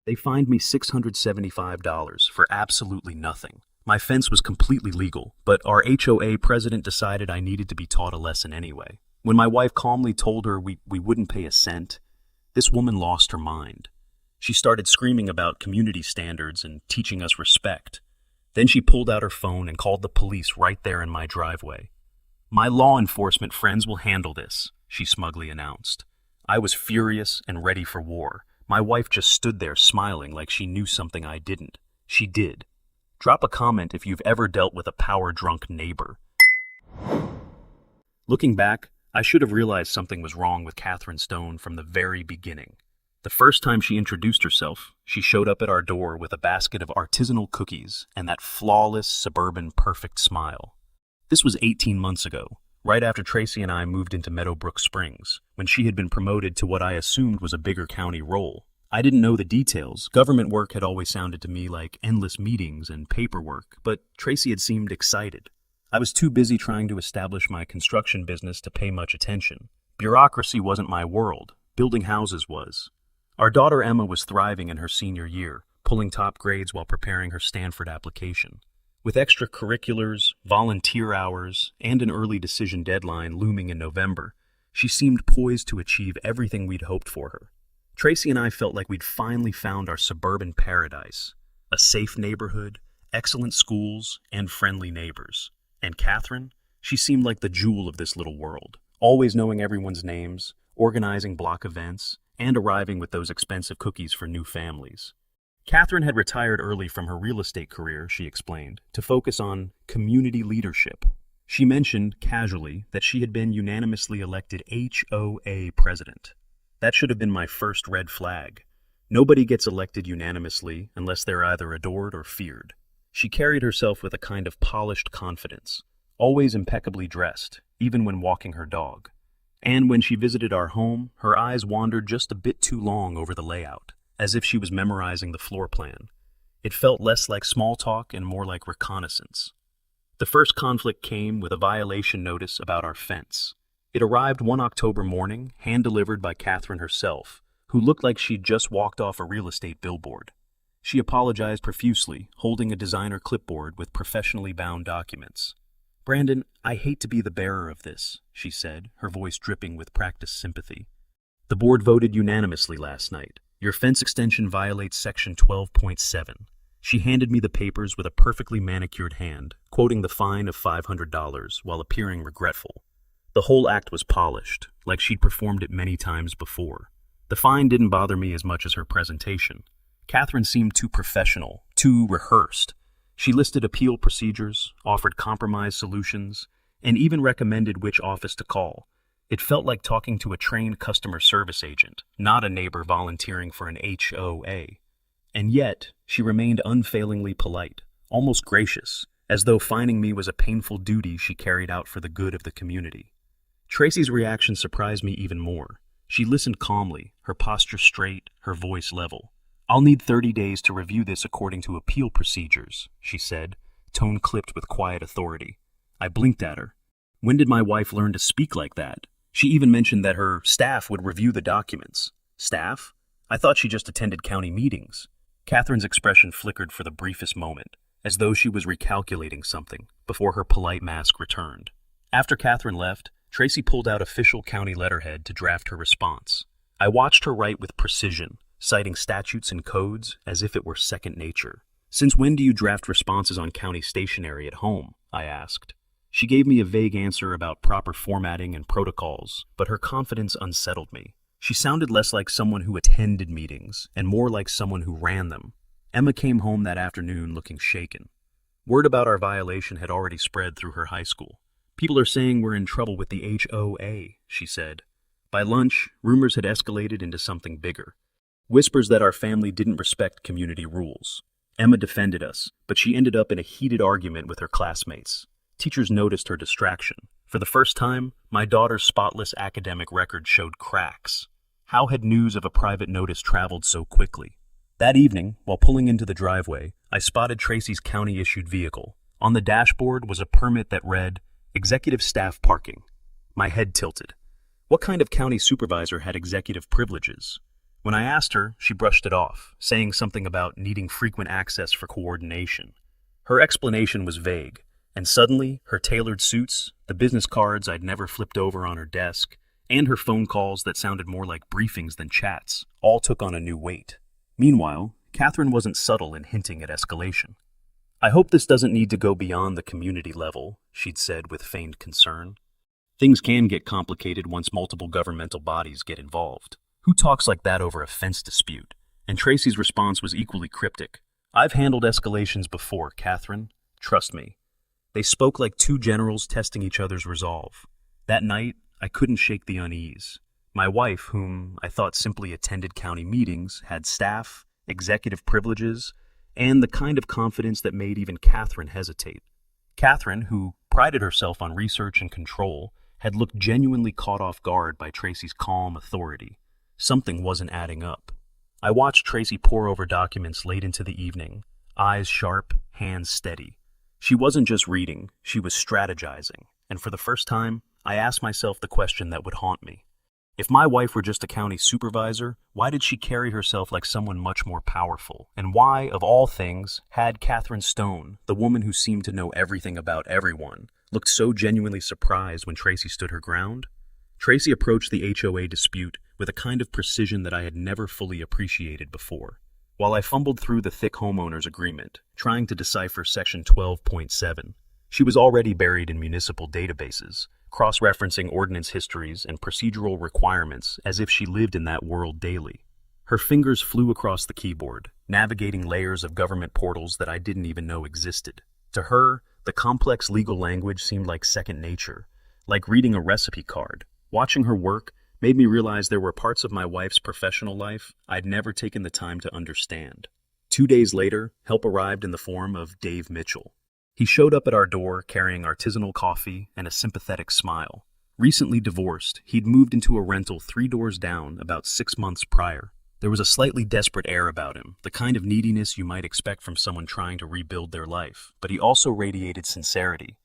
They fined me $675 for absolutely nothing. My fence was completely legal, but our HOA president decided I needed to be taught a lesson anyway. When my wife calmly told her we wouldn't pay a cent, this woman lost her mind. She started screaming about community standards and teaching us respect. Then she pulled out her phone and called the police right there in my driveway. "My law enforcement friends will handle this," she smugly announced. I was furious and ready for war. My wife just stood there smiling like she knew something I didn't. She did. Drop a comment if you've ever dealt with a power-drunk neighbor. Looking back, I should have realized something was wrong with Catherine Stone from the very beginning. The first time she introduced herself, she showed up at our door with a basket of artisanal cookies and that flawless, suburban, perfect smile. This was 18 months ago, right after Tracy and I moved into Meadowbrook Springs, when she had been promoted to what I assumed was a bigger county role. I didn't know the details. Government work had always sounded to me like endless meetings and paperwork, but Tracy had seemed excited. I was too busy trying to establish my construction business to pay much attention. Bureaucracy wasn't my world. Building houses was. Our daughter Emma was thriving in her senior year, pulling top grades while preparing her Stanford application. With extracurriculars, volunteer hours, and an early decision deadline looming in November, she seemed poised to achieve everything we'd hoped for her. Tracy and I felt like we'd finally found our suburban paradise, a safe neighborhood, excellent schools, and friendly neighbors. And Catherine, she seemed like the jewel of this little world, always knowing everyone's names, organizing block events, and arriving with those expensive cookies for new families. Catherine had retired early from her real estate career, she explained, to focus on community leadership. She mentioned, casually, that she had been unanimously elected HOA president. That should have been my first red flag. Nobody gets elected unanimously unless they're either adored or feared. She carried herself with a kind of polished confidence, always impeccably dressed, even when walking her dog. And when she visited our home, her eyes wandered just a bit too long over the layout, as if she was memorizing the floor plan. It felt less like small talk and more like reconnaissance. The first conflict came with a violation notice about our fence. It arrived one October morning, hand-delivered by Catherine herself, who looked like she'd just walked off a real estate billboard. She apologized profusely, holding a designer clipboard with professionally bound documents. "Brandon, I hate to be the bearer of this," she said, her voice dripping with practiced sympathy. "The board voted unanimously last night. Your fence extension violates Section 12.7. She handed me the papers with a perfectly manicured hand, quoting the fine of $500 while appearing regretful. The whole act was polished, like she'd performed it many times before. The fine didn't bother me as much as her presentation. Catherine seemed too professional, too rehearsed. She listed appeal procedures, offered compromise solutions, and even recommended which office to call. It felt like talking to a trained customer service agent, not a neighbor volunteering for an HOA. And yet, she remained unfailingly polite, almost gracious, as though fining me was a painful duty she carried out for the good of the community. Tracy's reaction surprised me even more. She listened calmly, her posture straight, her voice level. "I'll need 30 days to review this according to appeal procedures," she said, tone clipped with quiet authority. I blinked at her. When did my wife learn to speak like that? She even mentioned that her staff would review the documents. Staff? I thought she just attended county meetings. Catherine's expression flickered for the briefest moment, as though she was recalculating something, before her polite mask returned. After Catherine left, Tracy pulled out official county letterhead to draft her response. I watched her write with precision, citing statutes and codes as if it were second nature. "Since when do you draft responses on county stationery at home?" I asked. She gave me a vague answer about proper formatting and protocols, but her confidence unsettled me. She sounded less like someone who attended meetings and more like someone who ran them. Emma came home that afternoon looking shaken. Word about our violation had already spread through her high school. "People are saying we're in trouble with the HOA," she said. By lunch, rumors had escalated into something bigger. Whispers that our family didn't respect community rules. Emma defended us, but she ended up in a heated argument with her classmates. Teachers noticed her distraction. For the first time, my daughter's spotless academic record showed cracks. How had news of a private notice traveled so quickly? That evening, while pulling into the driveway, I spotted Tracy's county-issued vehicle. On the dashboard was a permit that read, "Executive Staff Parking." My head tilted. What kind of county supervisor had executive privileges? When I asked her, she brushed it off, saying something about needing frequent access for coordination. Her explanation was vague, and suddenly, her tailored suits, the business cards I'd never flipped over on her desk, and her phone calls that sounded more like briefings than chats, all took on a new weight. Meanwhile, Catherine wasn't subtle in hinting at escalation. "I hope this doesn't need to go beyond the community level," she'd said with feigned concern. "Things can get complicated once multiple governmental bodies get involved. Who talks like that over a fence dispute?" And Tracy's response was equally cryptic. "I've handled escalations before, Catherine. Trust me." They spoke like two generals testing each other's resolve. That night, I couldn't shake the unease. My wife, whom I thought simply attended county meetings, had staff, executive privileges, and the kind of confidence that made even Catherine hesitate. Catherine, who prided herself on research and control, had looked genuinely caught off guard by Tracy's calm authority. Something wasn't adding up. I watched Tracy pore over documents late into the evening, eyes sharp, hands steady. She wasn't just reading, she was strategizing, and for the first time, I asked myself the question that would haunt me. If my wife were just a county supervisor, why did she carry herself like someone much more powerful? And why, of all things, had Catherine Stone, the woman who seemed to know everything about everyone, looked so genuinely surprised when Tracy stood her ground? Tracy approached the HOA dispute with a kind of precision that I had never fully appreciated before. While I fumbled through the thick homeowners agreement, trying to decipher Section 12.7, she was already buried in municipal databases, cross-referencing ordinance histories and procedural requirements as if she lived in that world daily. Her fingers flew across the keyboard, navigating layers of government portals that I didn't even know existed. To her, the complex legal language seemed like second nature, like reading a recipe card. Watching her work made me realize there were parts of my wife's professional life I'd never taken the time to understand. 2 days later, help arrived in the form of Dave Mitchell. He showed up at our door carrying artisanal coffee and a sympathetic smile. Recently divorced, he'd moved into a rental 3 doors down about 6 months prior. There was a slightly desperate air about him, the kind of neediness you might expect from someone trying to rebuild their life, but he also radiated sincerity.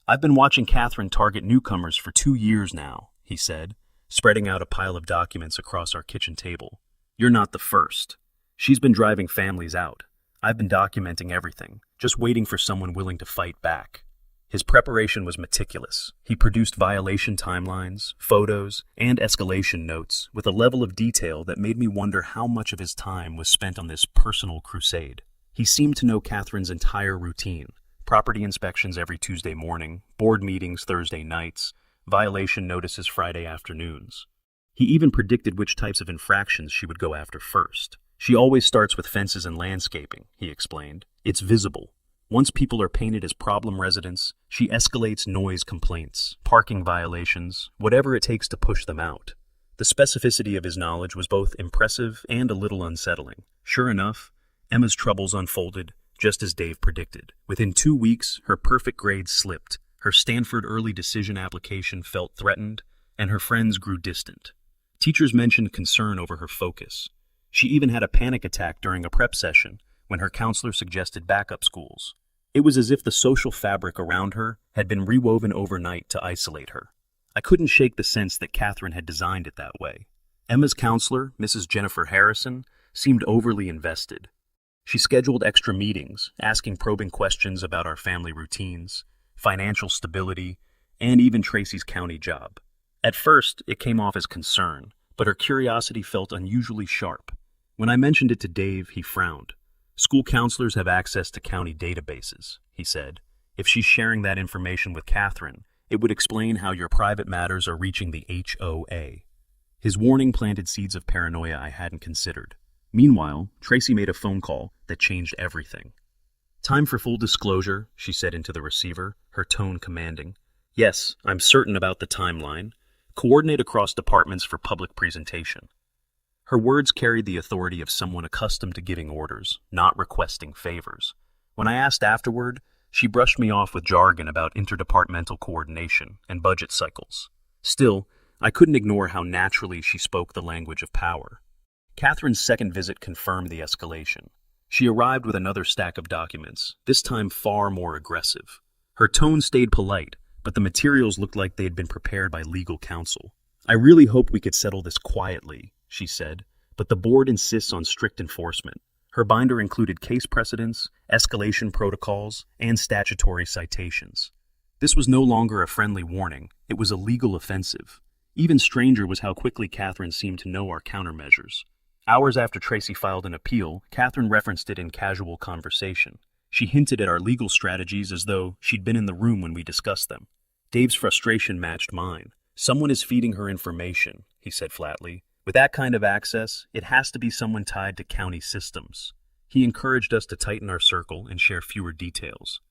"I've been watching Catherine target newcomers for 2 years now," he said, spreading out a pile of documents across our kitchen table. "You're not the first. She's been driving families out. I've been documenting everything, just waiting for someone willing to fight back." His preparation was meticulous. He produced violation timelines, photos, and escalation notes with a level of detail that made me wonder how much of his time was spent on this personal crusade. He seemed to know Catherine's entire routine: property inspections every Tuesday morning, board meetings Thursday nights, violation notices Friday afternoons. He even predicted which types of infractions she would go after first. "She always starts with fences and landscaping," he explained. "It's visible. Once people are painted as problem residents, she escalates noise complaints, parking violations, whatever it takes to push them out." The specificity of his knowledge was both impressive and a little unsettling. Sure enough, Emma's troubles unfolded just as Dave predicted. Within 2 weeks, her perfect grades slipped, her Stanford early decision application felt threatened, and her friends grew distant. Teachers mentioned concern over her focus. She even had a panic attack during a prep session when her counselor suggested backup schools. It was as if the social fabric around her had been rewoven overnight to isolate her. I couldn't shake the sense that Catherine had designed it that way. Emma's counselor, Mrs. Jennifer Harrison, seemed overly invested. She scheduled extra meetings, asking probing questions about our family routines, financial stability, and even Tracy's county job. At first, it came off as concern, but her curiosity felt unusually sharp. When I mentioned it to Dave, he frowned. "School counselors have access to county databases," he said. "If she's sharing that information with Catherine, it would explain how your private matters are reaching the HOA." His warning planted seeds of paranoia I hadn't considered. Meanwhile, Tracy made a phone call that changed everything. "Time for full disclosure," she said into the receiver, her tone commanding. "Yes, I'm certain about the timeline. Coordinate across departments for public presentation." Her words carried the authority of someone accustomed to giving orders, not requesting favors. When I asked afterward, she brushed me off with jargon about interdepartmental coordination and budget cycles. Still, I couldn't ignore how naturally she spoke the language of power. Catherine's second visit confirmed the escalation. She arrived with another stack of documents, this time far more aggressive. Her tone stayed polite, but the materials looked like they had been prepared by legal counsel. "I really hoped we could settle this quietly," she said, but the board insists on strict enforcement. Her binder included case precedents, escalation protocols, and statutory citations. This was no longer a friendly warning, it was a legal offensive. Even stranger was how quickly Catherine seemed to know our countermeasures. Hours after Tracy filed an appeal, Catherine referenced it in casual conversation. She hinted at our legal strategies as though she'd been in the room when we discussed them. Dave's frustration matched mine. "Someone is feeding her information," he said flatly. "With that kind of access, it has to be someone tied to county systems." He encouraged us to tighten our circle and share fewer details.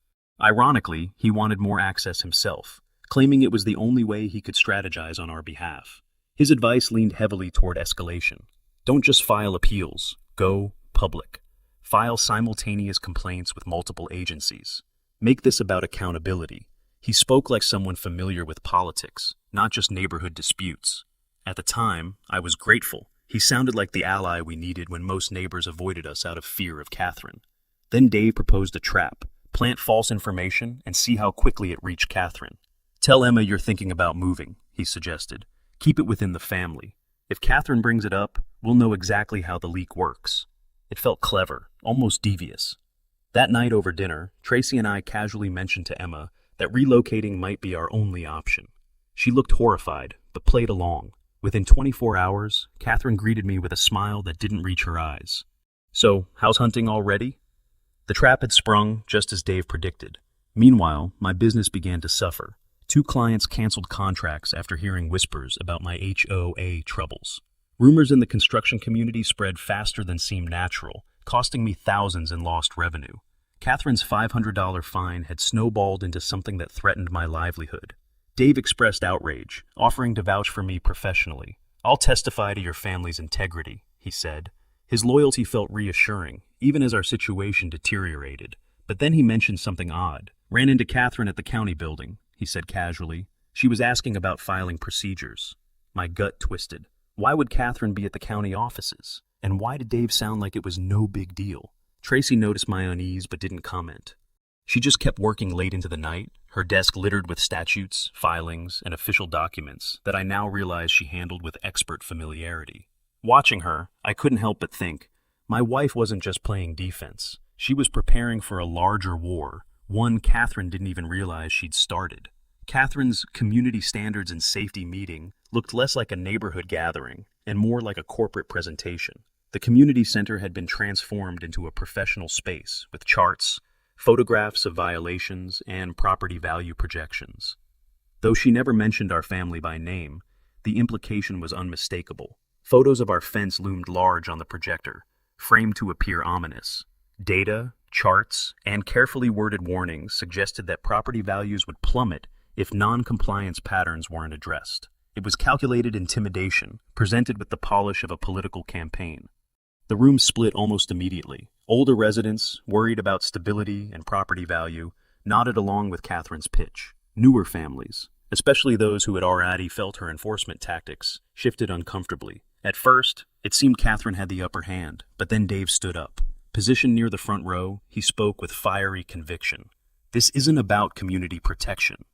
Ironically, he wanted more access himself, claiming it was the only way he could strategize on our behalf. His advice leaned heavily toward escalation. Don't just file appeals, go public. File simultaneous complaints with multiple agencies. Make this about accountability. He spoke like someone familiar with politics, not just neighborhood disputes. At the time, I was grateful. He sounded like the ally we needed when most neighbors avoided us out of fear of Catherine. Then Dave proposed a trap: plant false information and see how quickly it reached Catherine. "Tell Emma you're thinking about moving," he suggested. "Keep it within the family. If Catherine brings it up, we'll know exactly how the leak works." It felt clever, almost devious. That night over dinner, Tracy and I casually mentioned to Emma that relocating might be our only option. She looked horrified, but played along. Within 24 hours, Catherine greeted me with a smile that didn't reach her eyes. "So, house hunting already?" The trap had sprung just as Dave predicted. Meanwhile, my business began to suffer. 2 clients canceled contracts after hearing whispers about my HOA troubles. Rumors in the construction community spread faster than seemed natural, costing me thousands in lost revenue. Catherine's $500 fine had snowballed into something that threatened my livelihood. Dave expressed outrage, offering to vouch for me professionally. "I'll testify to your family's integrity," he said. His loyalty felt reassuring, even as our situation deteriorated. But then he mentioned something odd. "Ran into Catherine at the county building," he said casually. "She was asking about filing procedures." My gut twisted. Why would Catherine be at the county offices? And why did Dave sound like it was no big deal? Tracy noticed my unease but didn't comment. She just kept working late into the night, her desk littered with statutes, filings, and official documents that I now realized she handled with expert familiarity. Watching her, I couldn't help but think, my wife wasn't just playing defense. She was preparing for a larger war, one Catherine didn't even realize she'd started. Catherine's community standards and safety meeting looked less like a neighborhood gathering and more like a corporate presentation. The community center had been transformed into a professional space with charts, photographs of violations, and property value projections. Though she never mentioned our family by name, the implication was unmistakable. Photos of our fence loomed large on the projector, framed to appear ominous. Data, charts, and carefully worded warnings suggested that property values would plummet if non-compliance patterns weren't addressed. It was calculated intimidation, presented with the polish of a political campaign. The room split almost immediately. Older residents, worried about stability and property value, nodded along with Catherine's pitch. Newer families, especially those who had already felt her enforcement tactics, shifted uncomfortably. At first, it seemed Catherine had the upper hand, but then Dave stood up. Positioned near the front row, he spoke with fiery conviction. "This isn't about community protection.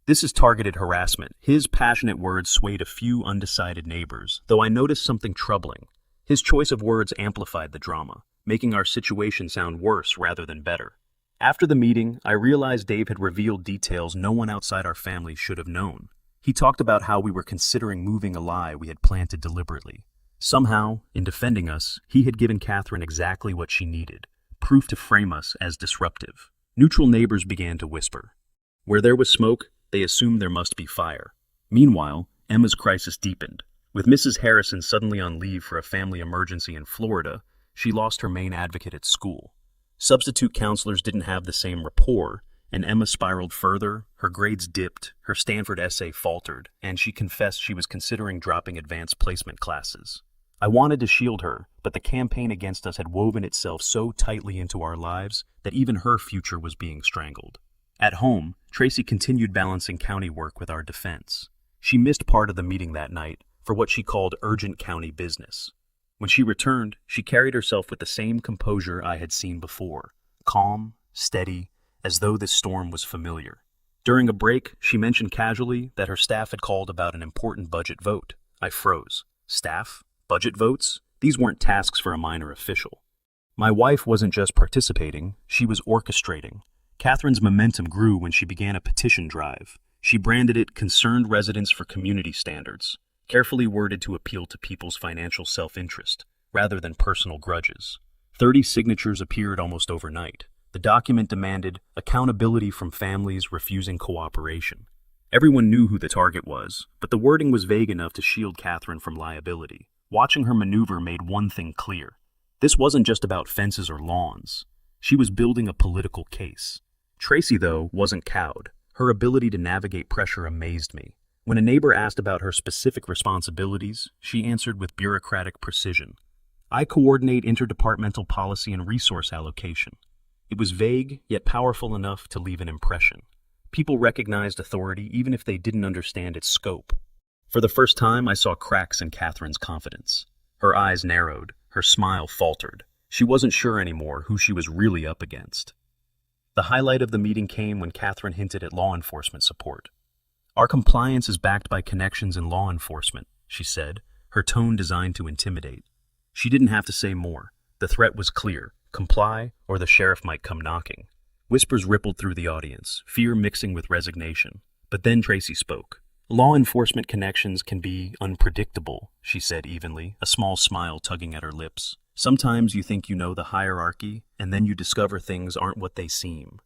This is targeted harassment." His passionate words swayed a few undecided neighbors, though I noticed something troubling. His choice of words amplified the drama, making our situation sound worse rather than better. After the meeting, I realized Dave had revealed details no one outside our family should have known. He talked about how we were considering moving a lie we had planted deliberately. Somehow, in defending us, he had given Catherine exactly what she needed, proof to frame us as disruptive. Neutral neighbors began to whisper. Where there was smoke, they assumed there must be fire. Meanwhile, Emma's crisis deepened. With Mrs. Harrison suddenly on leave for a family emergency in Florida, she lost her main advocate at school. Substitute counselors didn't have the same rapport, and Emma spiraled further, her grades dipped, her Stanford essay faltered, and she confessed she was considering dropping advanced placement classes. I wanted to shield her, but the campaign against us had woven itself so tightly into our lives that even her future was being strangled. At home, Tracy continued balancing county work with our defense. She missed part of the meeting that night for what she called urgent county business. When she returned, she carried herself with the same composure I had seen before, calm, steady, as though this storm was familiar. During a break, she mentioned casually that her staff had called about an important budget vote. I froze. Staff? Budget votes? These weren't tasks for a minor official. My wife wasn't just participating, she was orchestrating. Catherine's momentum grew when she began a petition drive. She branded it Concerned Residents for Community Standards, carefully worded to appeal to people's financial self-interest, rather than personal grudges. 30 signatures appeared almost overnight. The document demanded accountability from families refusing cooperation. Everyone knew who the target was, but the wording was vague enough to shield Catherine from liability. Watching her maneuver made one thing clear. This wasn't just about fences or lawns. She was building a political case. Tracy, though, wasn't cowed. Her ability to navigate pressure amazed me. When a neighbor asked about her specific responsibilities, she answered with bureaucratic precision. I coordinate interdepartmental policy and resource allocation. It was vague, yet powerful enough to leave an impression. People recognized authority even if they didn't understand its scope. For the first time, I saw cracks in Catherine's confidence. Her eyes narrowed, her smile faltered. She wasn't sure anymore who she was really up against. The highlight of the meeting came when Catherine hinted at law enforcement support. Our compliance is backed by connections in law enforcement, she said, her tone designed to intimidate. She didn't have to say more. The threat was clear. Comply, or the sheriff might come knocking. Whispers rippled through the audience, fear mixing with resignation. But then Tracy spoke. Law enforcement connections can be unpredictable, she said evenly, a small smile tugging at her lips. Sometimes you think you know the hierarchy, and then you discover things aren't what they seem.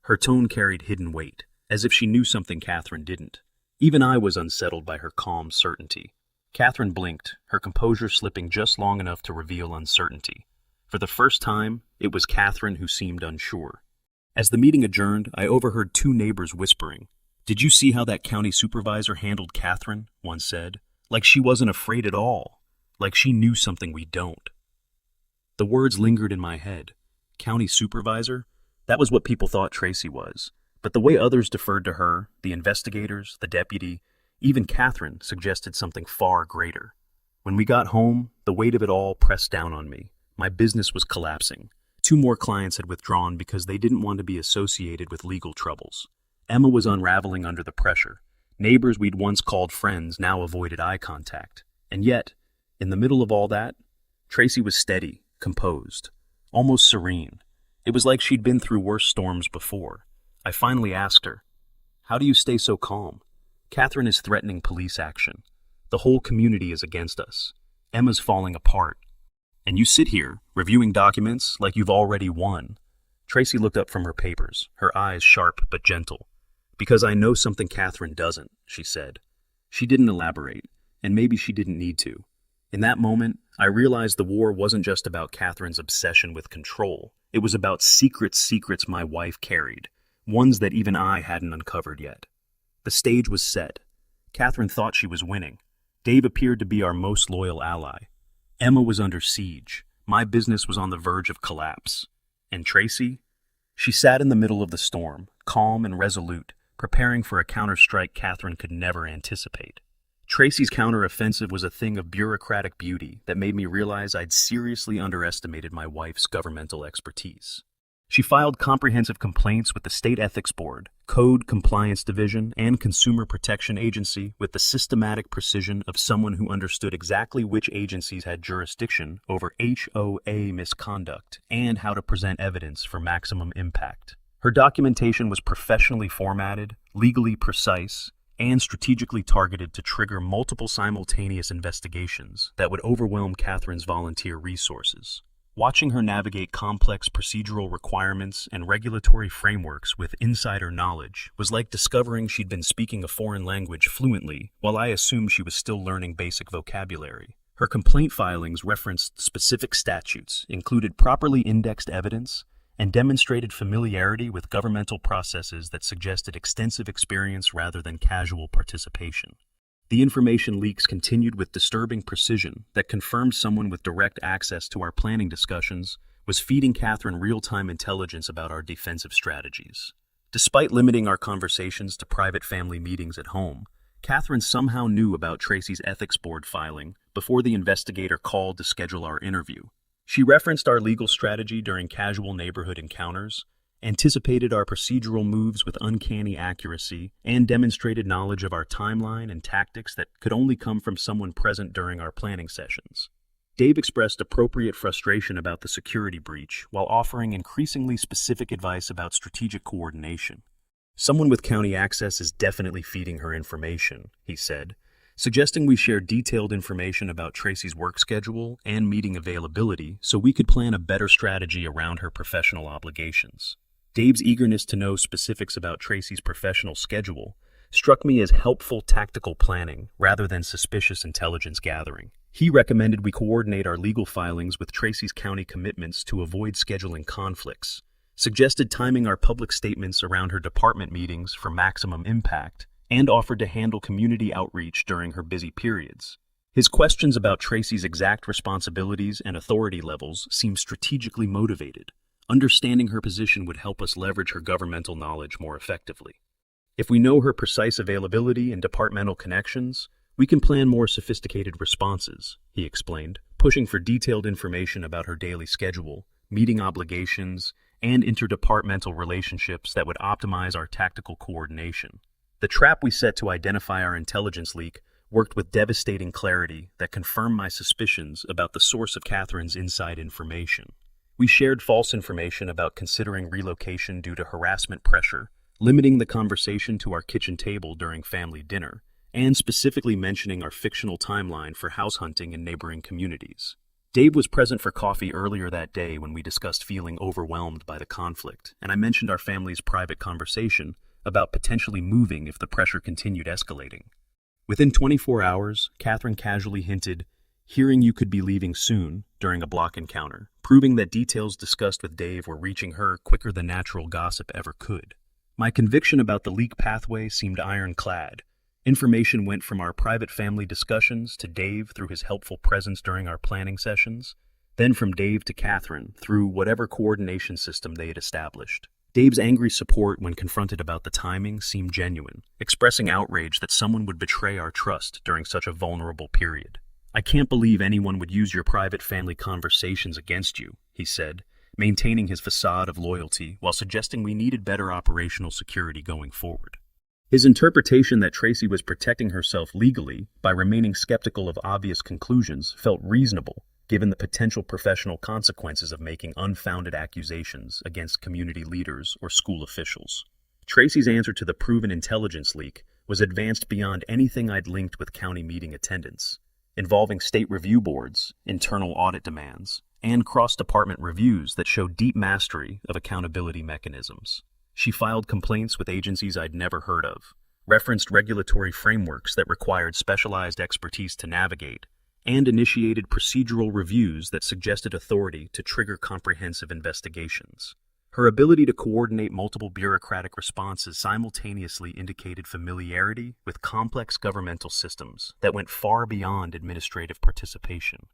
Her tone carried hidden weight, as if she knew something Catherine didn't. Even I was unsettled by her calm certainty. Catherine blinked, her composure slipping just long enough to reveal uncertainty. For the first time, it was Catherine who seemed unsure. As the meeting adjourned, I overheard two neighbors whispering. "Did you see how that county supervisor handled Catherine?" one said. "Like she wasn't afraid at all. Like she knew something we don't." The words lingered in my head. County supervisor? That was what people thought Tracy was. But the way others deferred to her, the investigators, the deputy, even Catherine, suggested something far greater. When we got home, the weight of it all pressed down on me. My business was collapsing. 2 more clients had withdrawn because they didn't want to be associated with legal troubles. Emma was unraveling under the pressure. Neighbors we'd once called friends now avoided eye contact. And yet, in the middle of all that, Tracy was steady, composed, almost serene. It was like she'd been through worse storms before. I finally asked her, "How do you stay so calm? Catherine is threatening police action. The whole community is against us. Emma's falling apart. And you sit here, reviewing documents like you've already won." Tracy looked up from her papers, her eyes sharp but gentle. "Because I know something Catherine doesn't," she said. She didn't elaborate, and maybe she didn't need to. In that moment, I realized the war wasn't just about Catherine's obsession with control. It was about secrets my wife carried, ones that even I hadn't uncovered yet. The stage was set. Catherine thought she was winning. Dave appeared to be our most loyal ally. Emma was under siege. My business was on the verge of collapse. And Tracy? She sat in the middle of the storm, calm and resolute, preparing for a counterstrike Catherine could never anticipate. Tracy's counteroffensive was a thing of bureaucratic beauty that made me realize I'd seriously underestimated my wife's governmental expertise. She filed comprehensive complaints with the State Ethics Board, Code Compliance Division, and Consumer Protection Agency with the systematic precision of someone who understood exactly which agencies had jurisdiction over HOA misconduct and how to present evidence for maximum impact. Her documentation was professionally formatted, legally precise, and strategically targeted to trigger multiple simultaneous investigations that would overwhelm Catherine's volunteer resources. Watching her navigate complex procedural requirements and regulatory frameworks with insider knowledge was like discovering she'd been speaking a foreign language fluently while I assumed she was still learning basic vocabulary. Her complaint filings referenced specific statutes, included properly indexed evidence, and demonstrated familiarity with governmental processes that suggested extensive experience rather than casual participation. The information leaks continued with disturbing precision that confirmed someone with direct access to our planning discussions was feeding Catherine real-time intelligence about our defensive strategies. Despite limiting our conversations to private family meetings at home, Catherine somehow knew about Tracy's ethics board filing before the investigator called to schedule our interview. She referenced our legal strategy during casual neighborhood encounters, anticipated our procedural moves with uncanny accuracy, and demonstrated knowledge of our timeline and tactics that could only come from someone present during our planning sessions. Dave expressed appropriate frustration about the security breach while offering increasingly specific advice about strategic coordination. "Someone with county access is definitely feeding her information," he said, suggesting we share detailed information about Tracy's work schedule and meeting availability so we could plan a better strategy around her professional obligations. Dave's eagerness to know specifics about Tracy's professional schedule struck me as helpful tactical planning rather than suspicious intelligence gathering. He recommended we coordinate our legal filings with Tracy's county commitments to avoid scheduling conflicts, suggested timing our public statements around her department meetings for maximum impact, and offered to handle community outreach during her busy periods. His questions about Tracy's exact responsibilities and authority levels seemed strategically motivated. Understanding her position would help us leverage her governmental knowledge more effectively. If we know her precise availability and departmental connections, we can plan more sophisticated responses, he explained, pushing for detailed information about her daily schedule, meeting obligations, and interdepartmental relationships that would optimize our tactical coordination. The trap we set to identify our intelligence leak worked with devastating clarity that confirmed my suspicions about the source of Catherine's inside information. We shared false information about considering relocation due to harassment pressure, limiting the conversation to our kitchen table during family dinner, and specifically mentioning our fictional timeline for house hunting in neighboring communities. Dave was present for coffee earlier that day when we discussed feeling overwhelmed by the conflict, and I mentioned our family's private conversation about potentially moving if the pressure continued escalating. Within 24 hours, Catherine casually hinted, "Hearing you could be leaving soon," during a block encounter, proving that details discussed with Dave were reaching her quicker than natural gossip ever could. My conviction about the leak pathway seemed ironclad. Information went from our private family discussions to Dave through his helpful presence during our planning sessions, then from Dave to Catherine through whatever coordination system they had established. Dave's angry support when confronted about the timing seemed genuine, expressing outrage that someone would betray our trust during such a vulnerable period. "I can't believe anyone would use your private family conversations against you," he said, maintaining his facade of loyalty while suggesting we needed better operational security going forward. His interpretation that Tracy was protecting herself legally by remaining skeptical of obvious conclusions felt reasonable, given the potential professional consequences of making unfounded accusations against community leaders or school officials. Tracy's answer to the proven intelligence leak was advanced beyond anything I'd linked with county meeting attendance, involving state review boards, internal audit demands, and cross-department reviews that showed deep mastery of accountability mechanisms. She filed complaints with agencies I'd never heard of, referenced regulatory frameworks that required specialized expertise to navigate, and initiated procedural reviews that suggested authority to trigger comprehensive investigations. Her ability to coordinate multiple bureaucratic responses simultaneously indicated familiarity with complex governmental systems that went far beyond administrative participation.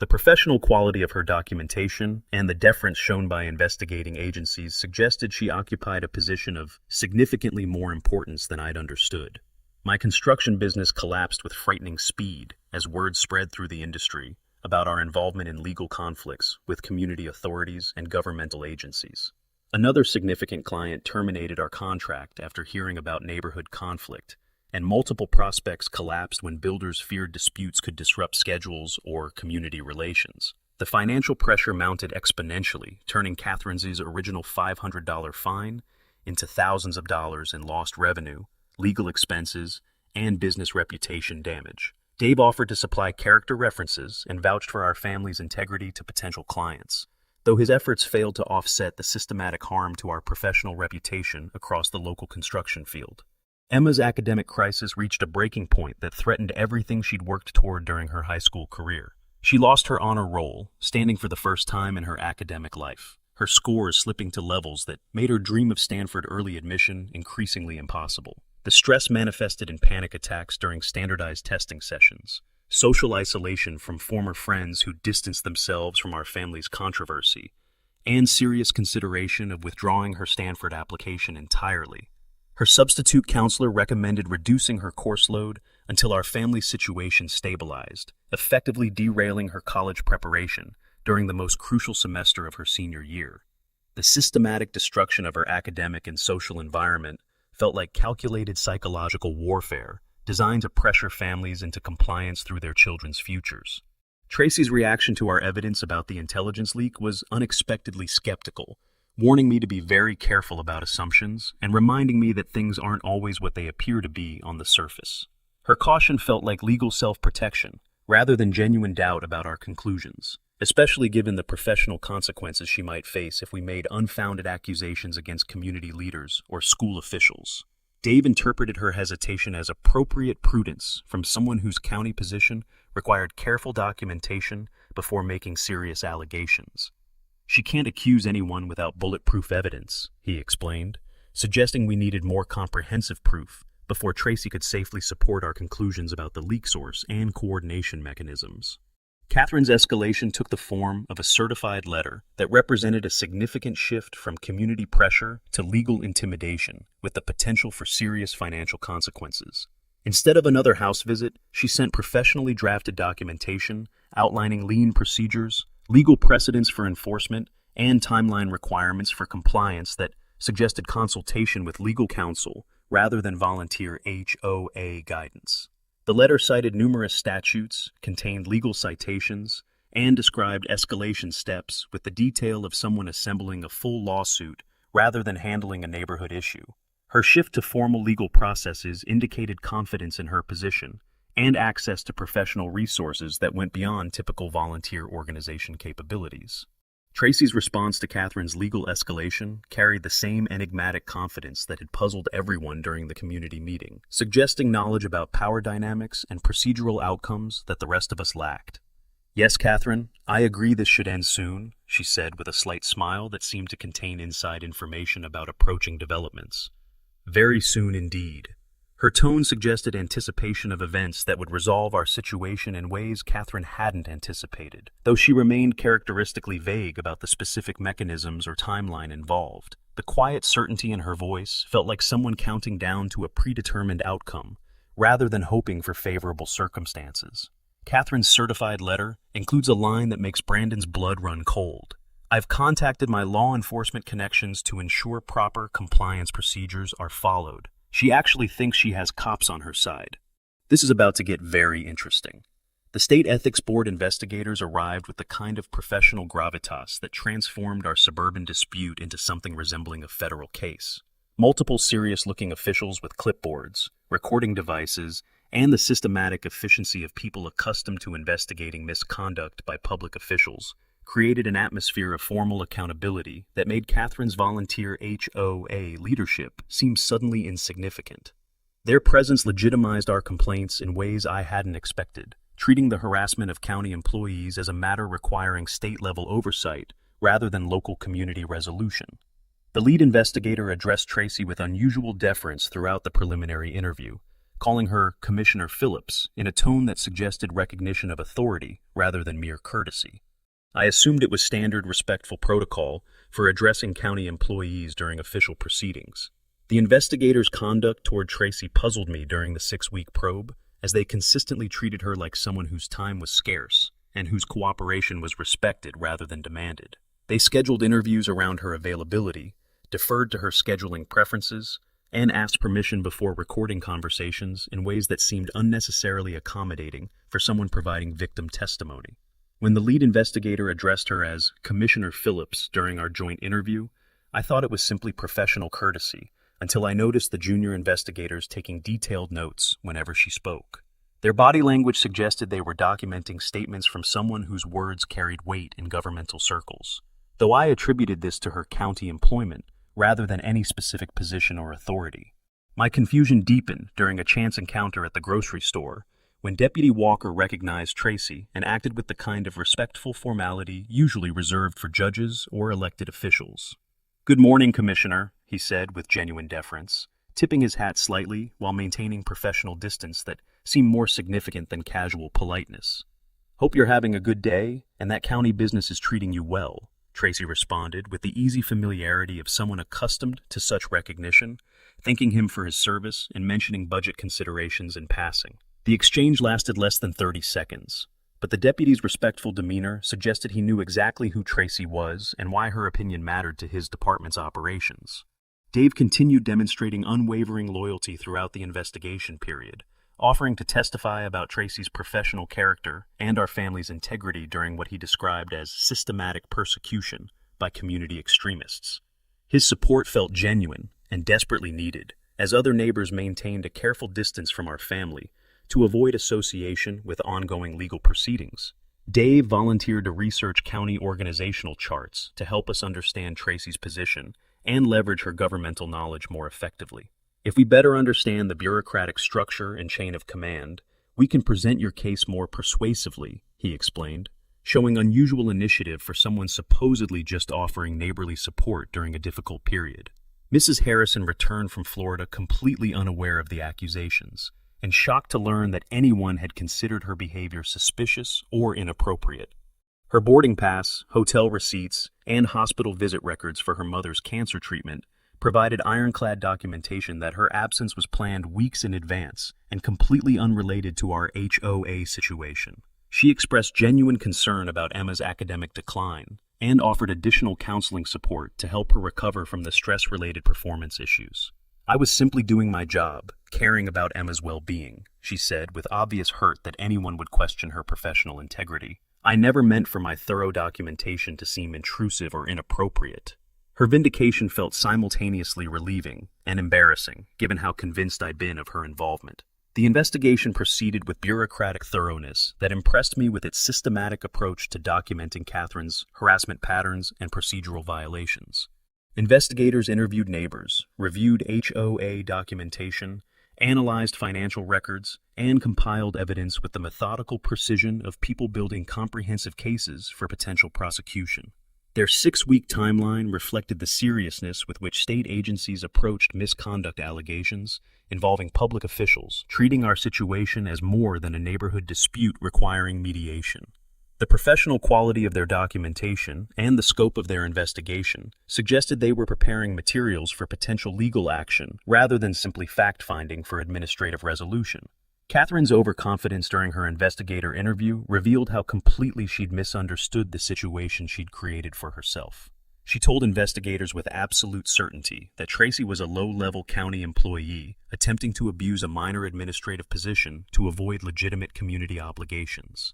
The professional quality of her documentation and the deference shown by investigating agencies suggested she occupied a position of significantly more importance than I'd understood. My construction business collapsed with frightening speed as word spread through the industry about our involvement in legal conflicts with community authorities and governmental agencies. Another significant client terminated our contract after hearing about neighborhood conflict, and multiple prospects collapsed when builders feared disputes could disrupt schedules or community relations. The financial pressure mounted exponentially, turning Catherine's original $500 fine into thousands of dollars in lost revenue, legal expenses, and business reputation damage. Dave offered to supply character references and vouched for our family's integrity to potential clients, though his efforts failed to offset the systematic harm to our professional reputation across the local construction field. Emma's academic crisis reached a breaking point that threatened everything she'd worked toward during her high school career. She lost her honor roll, standing for the first time in her academic life, her scores slipping to levels that made her dream of Stanford early admission increasingly impossible. The stress manifested in panic attacks during standardized testing sessions, social isolation from former friends who distanced themselves from our family's controversy, and serious consideration of withdrawing her Stanford application entirely. Her substitute counselor recommended reducing her course load until our family's situation stabilized, effectively derailing her college preparation during the most crucial semester of her senior year. The systematic destruction of her academic and social environment felt like calculated psychological warfare designed to pressure families into compliance through their children's futures. Tracy's reaction to our evidence about the intelligence leak was unexpectedly skeptical, warning me to be very careful about assumptions and reminding me that things aren't always what they appear to be on the surface. Her caution felt like legal self-protection, rather than genuine doubt about our conclusions, especially given the professional consequences she might face if we made unfounded accusations against community leaders or school officials. Dave interpreted her hesitation as appropriate prudence from someone whose county position required careful documentation before making serious allegations. She can't accuse anyone without bulletproof evidence, he explained, suggesting we needed more comprehensive proof before Tracy could safely support our conclusions about the leak source and coordination mechanisms. Catherine's escalation took the form of a certified letter that represented a significant shift from community pressure to legal intimidation, with the potential for serious financial consequences. Instead of another house visit, she sent professionally drafted documentation outlining lien procedures, legal precedents for enforcement, and timeline requirements for compliance that suggested consultation with legal counsel rather than volunteer HOA guidance. The letter cited numerous statutes, contained legal citations, and described escalation steps with the detail of someone assembling a full lawsuit rather than handling a neighborhood issue. Her shift to formal legal processes indicated confidence in her position and access to professional resources that went beyond typical volunteer organization capabilities. Tracy's response to Catherine's legal escalation carried the same enigmatic confidence that had puzzled everyone during the community meeting, suggesting knowledge about power dynamics and procedural outcomes that the rest of us lacked. "Yes, Catherine, I agree this should end soon," she said with a slight smile that seemed to contain inside information about approaching developments. "Very soon indeed." Her tone suggested anticipation of events that would resolve our situation in ways Catherine hadn't anticipated, though she remained characteristically vague about the specific mechanisms or timeline involved. The quiet certainty in her voice felt like someone counting down to a predetermined outcome, rather than hoping for favorable circumstances. Catherine's certified letter includes a line that makes Brandon's blood run cold. "I've contacted my law enforcement connections to ensure proper compliance procedures are followed." She actually thinks she has cops on her side. This is about to get very interesting. The State Ethics Board investigators arrived with the kind of professional gravitas that transformed our suburban dispute into something resembling a federal case. Multiple serious-looking officials with clipboards, recording devices, and the systematic efficiency of people accustomed to investigating misconduct by public officials created an atmosphere of formal accountability that made Catherine's volunteer HOA leadership seem suddenly insignificant. Their presence legitimized our complaints in ways I hadn't expected, treating the harassment of county employees as a matter requiring state-level oversight rather than local community resolution. The lead investigator addressed Tracy with unusual deference throughout the preliminary interview, calling her Commissioner Phillips in a tone that suggested recognition of authority rather than mere courtesy. I assumed it was standard respectful protocol for addressing county employees during official proceedings. The investigators' conduct toward Tracy puzzled me during the 6-week probe, as they consistently treated her like someone whose time was scarce and whose cooperation was respected rather than demanded. They scheduled interviews around her availability, deferred to her scheduling preferences, and asked permission before recording conversations in ways that seemed unnecessarily accommodating for someone providing victim testimony. When the lead investigator addressed her as Commissioner Phillips during our joint interview, I thought it was simply professional courtesy, until I noticed the junior investigators taking detailed notes whenever she spoke. Their body language suggested they were documenting statements from someone whose words carried weight in governmental circles, though I attributed this to her county employment rather than any specific position or authority. My confusion deepened during a chance encounter at the grocery store, when Deputy Walker recognized Tracy and acted with the kind of respectful formality usually reserved for judges or elected officials. "Good morning, Commissioner," he said with genuine deference, tipping his hat slightly while maintaining professional distance that seemed more significant than casual politeness. "Hope you're having a good day and that county business is treating you well," Tracy responded with the easy familiarity of someone accustomed to such recognition, thanking him for his service and mentioning budget considerations in passing. The exchange lasted less than 30 seconds, but the deputy's respectful demeanor suggested he knew exactly who Tracy was and why her opinion mattered to his department's operations. Dave continued demonstrating unwavering loyalty throughout the investigation period, offering to testify about Tracy's professional character and our family's integrity during what he described as systematic persecution by community extremists. His support felt genuine and desperately needed, as other neighbors maintained a careful distance from our family to avoid association with ongoing legal proceedings. Dave volunteered to research county organizational charts to help us understand Tracy's position and leverage her governmental knowledge more effectively. If we better understand the bureaucratic structure and chain of command, we can present your case more persuasively, he explained, showing unusual initiative for someone supposedly just offering neighborly support during a difficult period. Mrs. Harrison returned from Florida completely unaware of the accusations, and shocked to learn that anyone had considered her behavior suspicious or inappropriate. Her boarding pass, hotel receipts, and hospital visit records for her mother's cancer treatment provided ironclad documentation that her absence was planned weeks in advance and completely unrelated to our HOA situation. She expressed genuine concern about Emma's academic decline and offered additional counseling support to help her recover from the stress-related performance issues. "I was simply doing my job, caring about Emma's well-being," she said with obvious hurt that anyone would question her professional integrity. "I never meant for my thorough documentation to seem intrusive or inappropriate." Her vindication felt simultaneously relieving and embarrassing, given how convinced I'd been of her involvement. The investigation proceeded with bureaucratic thoroughness that impressed me with its systematic approach to documenting Catherine's harassment patterns and procedural violations. Investigators interviewed neighbors, reviewed HOA documentation, analyzed financial records, and compiled evidence with the methodical precision of people building comprehensive cases for potential prosecution. Their 6-week timeline reflected the seriousness with which state agencies approached misconduct allegations involving public officials, treating our situation as more than a neighborhood dispute requiring mediation. The professional quality of their documentation and the scope of their investigation suggested they were preparing materials for potential legal action rather than simply fact-finding for administrative resolution. Catherine's overconfidence during her investigator interview revealed how completely she'd misunderstood the situation she'd created for herself. She told investigators with absolute certainty that Tracy was a low-level county employee attempting to abuse a minor administrative position to avoid legitimate community obligations.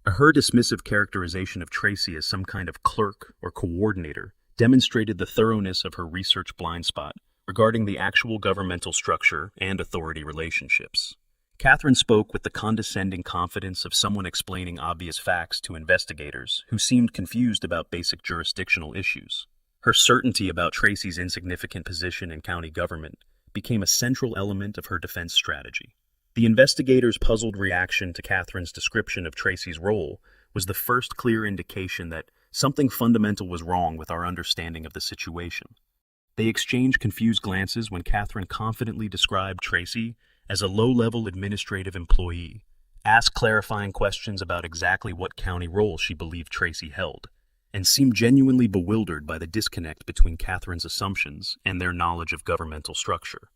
Her dismissive characterization of Tracy as some kind of clerk or coordinator demonstrated the thoroughness of her research blind spot regarding the actual governmental structure and authority relationships. Catherine spoke with the condescending confidence of someone explaining obvious facts to investigators who seemed confused about basic jurisdictional issues. Her certainty about Tracy's insignificant position in county government became a central element of her defense strategy. The investigators' puzzled reaction to Catherine's description of Tracy's role was the first clear indication that something fundamental was wrong with our understanding of the situation. They exchanged confused glances when Catherine confidently described Tracy as a low-level administrative employee, asked clarifying questions about exactly what county role she believed Tracy held, and seemed genuinely bewildered by the disconnect between Catherine's assumptions and their knowledge of governmental structure.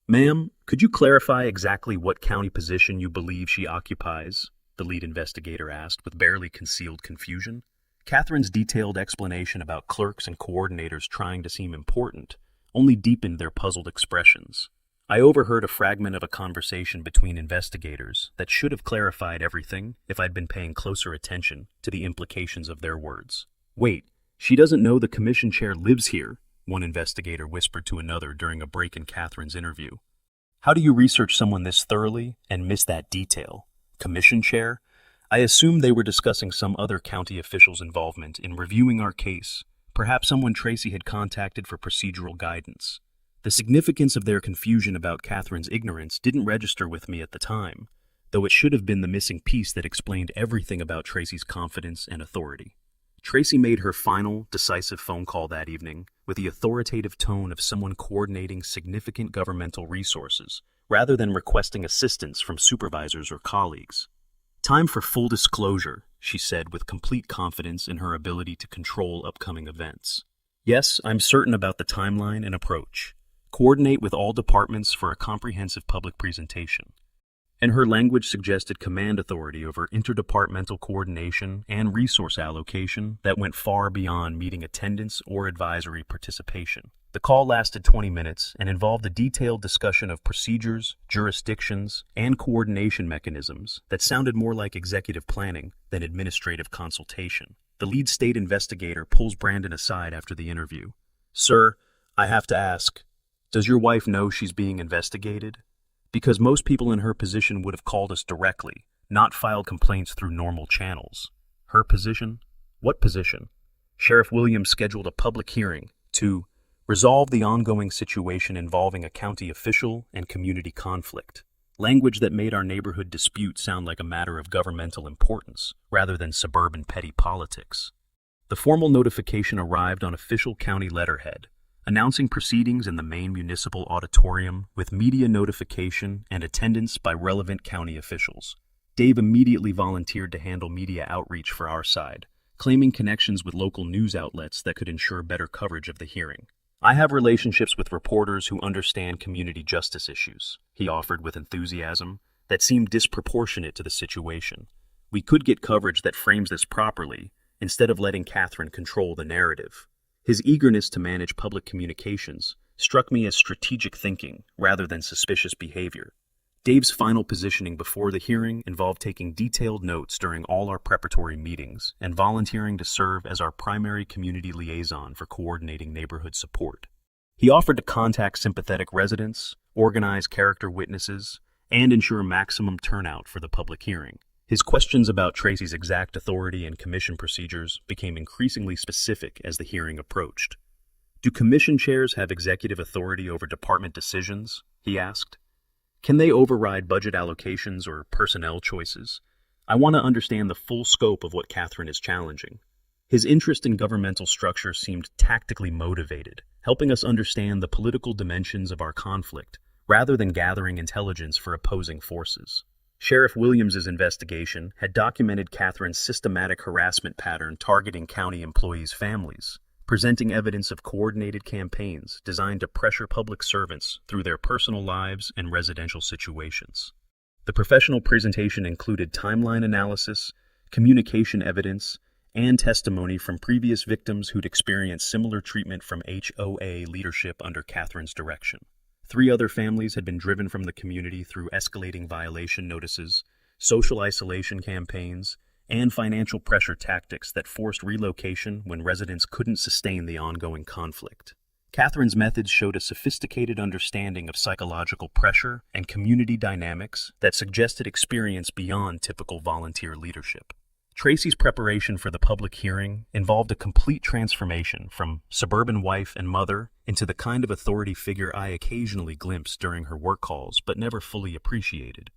"Ma'am, could you clarify exactly what county position you believe she occupies?" the lead investigator asked with barely concealed confusion. Catherine's detailed explanation about clerks and coordinators trying to seem important only deepened their puzzled expressions. I overheard a fragment of a conversation between investigators that should have clarified everything if I'd been paying closer attention to the implications of their words. "Wait, she doesn't know the commission chair lives here," one investigator whispered to another during a break in Catherine's interview. "How do you research someone this thoroughly and miss that detail? Commission chair? I assumed they were discussing some other county official's involvement in reviewing our case, perhaps someone Tracy had contacted for procedural guidance. The significance of their confusion about Catherine's ignorance didn't register with me at the time, though it should have been the missing piece that explained everything about Tracy's confidence and authority. Tracy made her final, decisive phone call that evening with the authoritative tone of someone coordinating significant governmental resources, rather than requesting assistance from supervisors or colleagues. "Time for full disclosure," she said with complete confidence in her ability to control upcoming events. "Yes, I'm certain about the timeline and approach. Coordinate with all departments for a comprehensive public presentation. and her language suggested command authority over interdepartmental coordination and resource allocation that went far beyond meeting attendance or advisory participation. The call lasted 20 minutes and involved a detailed discussion of procedures, jurisdictions, and coordination mechanisms that sounded more like executive planning than administrative consultation. The lead state investigator pulls Brandon aside after the interview. "Sir, I have to ask, does your wife know she's being investigated? Because most people in her position would have called us directly, not filed complaints through normal channels." Her position? What position? Sheriff Williams scheduled a public hearing to resolve the ongoing situation involving a county official and community conflict. Language that made our neighborhood dispute sound like a matter of governmental importance, rather than suburban petty politics. The formal notification arrived on official county letterhead, announcing proceedings in the main municipal auditorium with media notification and attendance by relevant county officials. Dave immediately volunteered to handle media outreach for our side, claiming connections with local news outlets that could ensure better coverage of the hearing. "I have relationships with reporters who understand community justice issues," he offered with enthusiasm that seemed disproportionate to the situation. "We could get coverage that frames this properly, instead of letting Catherine control the narrative." His eagerness to manage public communications struck me as strategic thinking rather than suspicious behavior. Dave's final positioning before the hearing involved taking detailed notes during all our preparatory meetings and volunteering to serve as our primary community liaison for coordinating neighborhood support. He offered to contact sympathetic residents, organize character witnesses, and ensure maximum turnout for the public hearing. His questions about Tracy's exact authority and commission procedures became increasingly specific as the hearing approached. "Do commission chairs have executive authority over department decisions?" he asked. "Can they override budget allocations or personnel choices? I want to understand the full scope of what Catherine is challenging." His interest in governmental structure seemed tactically motivated, helping us understand the political dimensions of our conflict, rather than gathering intelligence for opposing forces. Sheriff Williams's investigation had documented Catherine's systematic harassment pattern targeting county employees' families, presenting evidence of coordinated campaigns designed to pressure public servants through their personal lives and residential situations. The professional presentation included timeline analysis, communication evidence, and testimony from previous victims who'd experienced similar treatment from HOA leadership under Catherine's direction. 3 other families had been driven from the community through escalating violation notices, social isolation campaigns, and financial pressure tactics that forced relocation when residents couldn't sustain the ongoing conflict. Catherine's methods showed a sophisticated understanding of psychological pressure and community dynamics that suggested experience beyond typical volunteer leadership. Tracy's preparation for the public hearing involved a complete transformation from suburban wife and mother into the kind of authority figure I occasionally glimpsed during her work calls but never fully appreciated.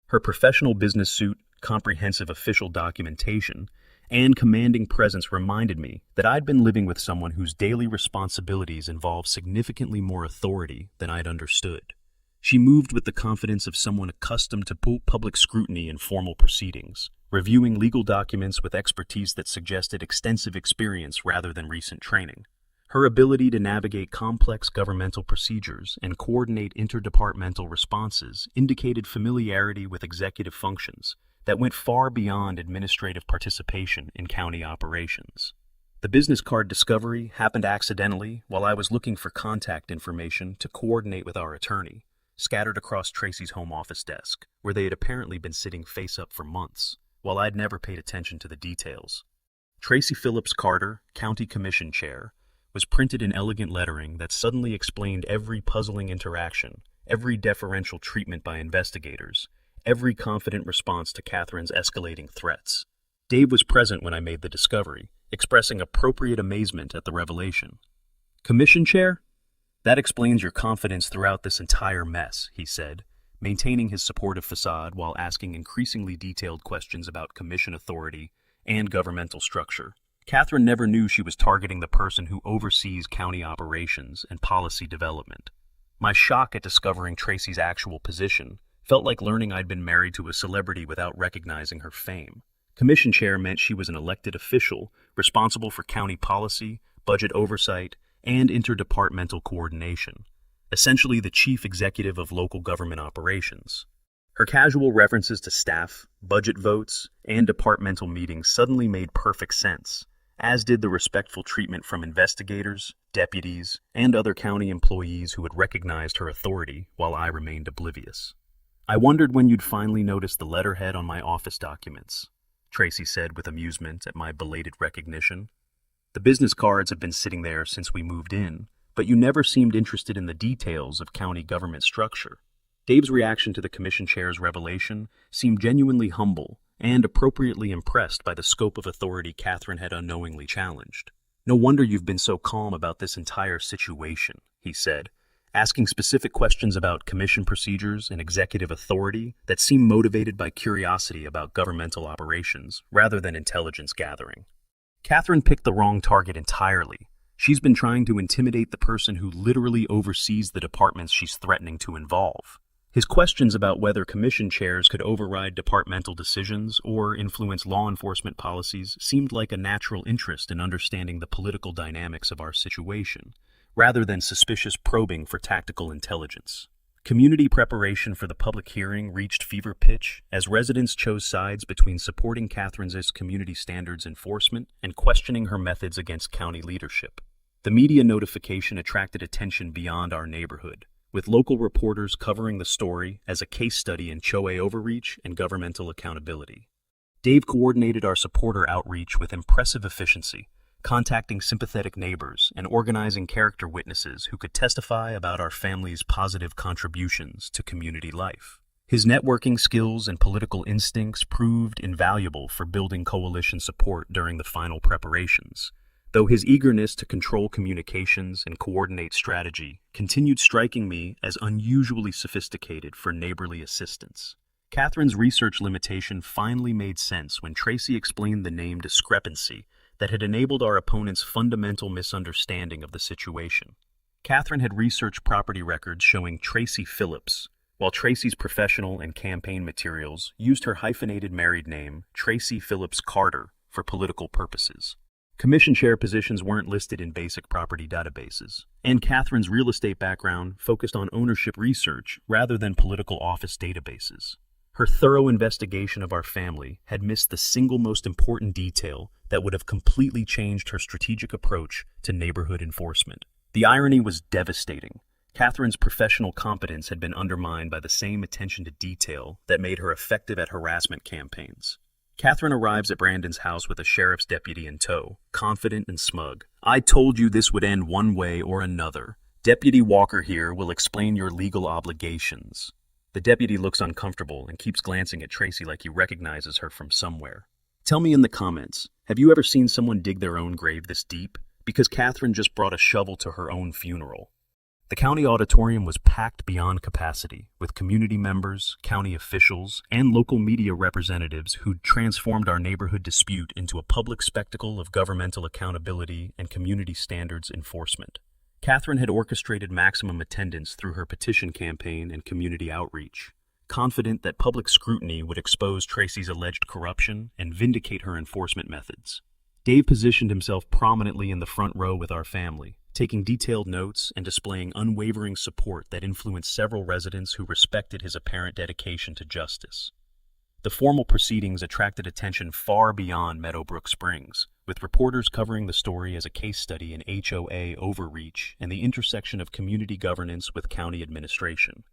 Her professional business suit, comprehensive official documentation, and commanding presence reminded me that I'd been living with someone whose daily responsibilities involved significantly more authority than I'd understood. She moved with the confidence of someone accustomed to public scrutiny in formal proceedings, reviewing legal documents with expertise that suggested extensive experience rather than recent training. Her ability to navigate complex governmental procedures and coordinate interdepartmental responses indicated familiarity with executive functions that went far beyond administrative participation in county operations. The business card discovery happened accidentally while I was looking for contact information to coordinate with our attorney, scattered across Tracy's home office desk, where they had apparently been sitting face up for months, while I'd never paid attention to the details. Tracy Phillips Carter, County Commission Chair, was printed in elegant lettering that suddenly explained every puzzling interaction, every deferential treatment by investigators, every confident response to Catherine's escalating threats. Dave was present when I made the discovery, expressing appropriate amazement at the revelation. "Commission Chair? That explains your confidence throughout this entire mess," he said, maintaining his supportive facade while asking increasingly detailed questions about commission authority and governmental structure. Catherine never knew she was targeting the person who oversees county operations and policy development. My shock at discovering Tracy's actual position felt like learning I'd been married to a celebrity without recognizing her fame. Commission chair meant she was an elected official responsible for county policy, budget oversight, and interdepartmental coordination, essentially the chief executive of local government operations. Her casual references to staff, budget votes, and departmental meetings suddenly made perfect sense, as did the respectful treatment from investigators, deputies, and other county employees who had recognized her authority while I remained oblivious. "I wondered when you'd finally notice the letterhead on my office documents," Tracy said with amusement at my belated recognition. "The business cards have been sitting there since we moved in, but you never seemed interested in the details of county government structure." Dave's reaction to the commission chair's revelation seemed genuinely humble and appropriately impressed by the scope of authority Catherine had unknowingly challenged. "No wonder you've been so calm about this entire situation," he said, asking specific questions about commission procedures and executive authority that seemed motivated by curiosity about governmental operations rather than intelligence gathering. "Catherine picked the wrong target entirely. She's been trying to intimidate the person who literally oversees the departments she's threatening to involve." His questions about whether commission chairs could override departmental decisions or influence law enforcement policies seemed like a natural interest in understanding the political dynamics of our situation, rather than suspicious probing for tactical intelligence. Community preparation for the public hearing reached fever pitch as residents chose sides between supporting Catherine's community standards enforcement and questioning her methods against county leadership. The media notification attracted attention beyond our neighborhood, with local reporters covering the story as a case study in HOA overreach and governmental accountability. Dave coordinated our supporter outreach with impressive efficiency, contacting sympathetic neighbors and organizing character witnesses who could testify about our family's positive contributions to community life. His networking skills and political instincts proved invaluable for building coalition support during the final preparations, though his eagerness to control communications and coordinate strategy continued striking me as unusually sophisticated for neighborly assistance. Catherine's research limitation finally made sense when Tracy explained the name discrepancy that had enabled our opponent's fundamental misunderstanding of the situation. Catherine had researched property records showing Tracy Phillips, while Tracy's professional and campaign materials used her hyphenated married name, Tracy Phillips Carter, for political purposes. Commission chair positions weren't listed in basic property databases, and Catherine's real estate background focused on ownership research rather than political office databases. Her thorough investigation of our family had missed the single most important detail that would have completely changed her strategic approach to neighborhood enforcement. The irony was devastating. Catherine's professional competence had been undermined by the same attention to detail that made her effective at harassment campaigns. Catherine arrives at Brandon's house with a sheriff's deputy in tow, confident and smug. "I told you this would end one way or another. Deputy Walker here will explain your legal obligations." The deputy looks uncomfortable and keeps glancing at Tracy like he recognizes her from somewhere. "Tell me in the comments, have you ever seen someone dig their own grave this deep? Because Catherine just brought a shovel to her own funeral." The county auditorium was packed beyond capacity, with community members, county officials, and local media representatives who'd transformed our neighborhood dispute into a public spectacle of governmental accountability and community standards enforcement. Catherine had orchestrated maximum attendance through her petition campaign and community outreach, confident that public scrutiny would expose Tracy's alleged corruption and vindicate her enforcement methods. Dave positioned himself prominently in the front row with our family, taking detailed notes and displaying unwavering support that influenced several residents who respected his apparent dedication to justice. The formal proceedings attracted attention far beyond Meadowbrook Springs, with reporters covering the story as a case study in HOA overreach and the intersection of community governance with county administration.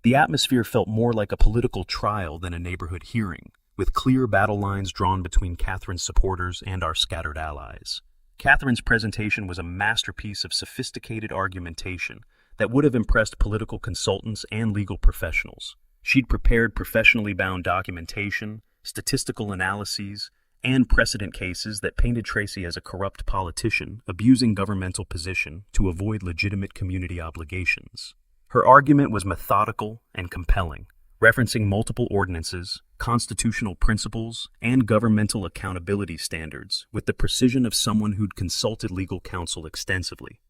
The atmosphere felt more like a political trial than a neighborhood hearing, with clear battle lines drawn between Catherine's supporters and our scattered allies. Catherine's presentation was a masterpiece of sophisticated argumentation that would have impressed political consultants and legal professionals. She'd prepared professionally bound documentation, statistical analyses, and precedent cases that painted Tracy as a corrupt politician abusing governmental position to avoid legitimate community obligations. Her argument was methodical and compelling, referencing multiple ordinances, constitutional principles, and governmental accountability standards with the precision of someone who'd consulted legal counsel extensively.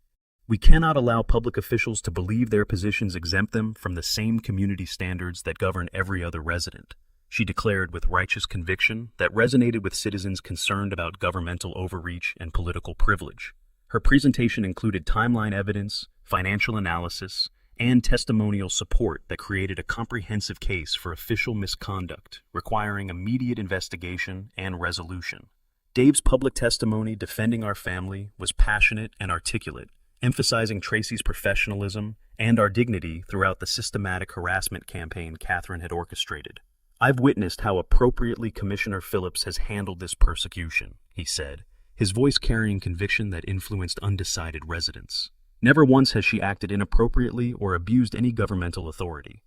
"We cannot allow public officials to believe their positions exempt them from the same community standards that govern every other resident," she declared with righteous conviction that resonated with citizens concerned about governmental overreach and political privilege. Her presentation included timeline evidence, financial analysis, and testimonial support that created a comprehensive case for official misconduct, requiring immediate investigation and resolution. Dave's public testimony defending our family was passionate and articulate, emphasizing Tracy's professionalism and our dignity throughout the systematic harassment campaign Catherine had orchestrated. "I've witnessed how appropriately Commissioner Phillips has handled this persecution," he said, his voice carrying conviction that influenced undecided residents. "Never once has she acted inappropriately or abused any governmental authority.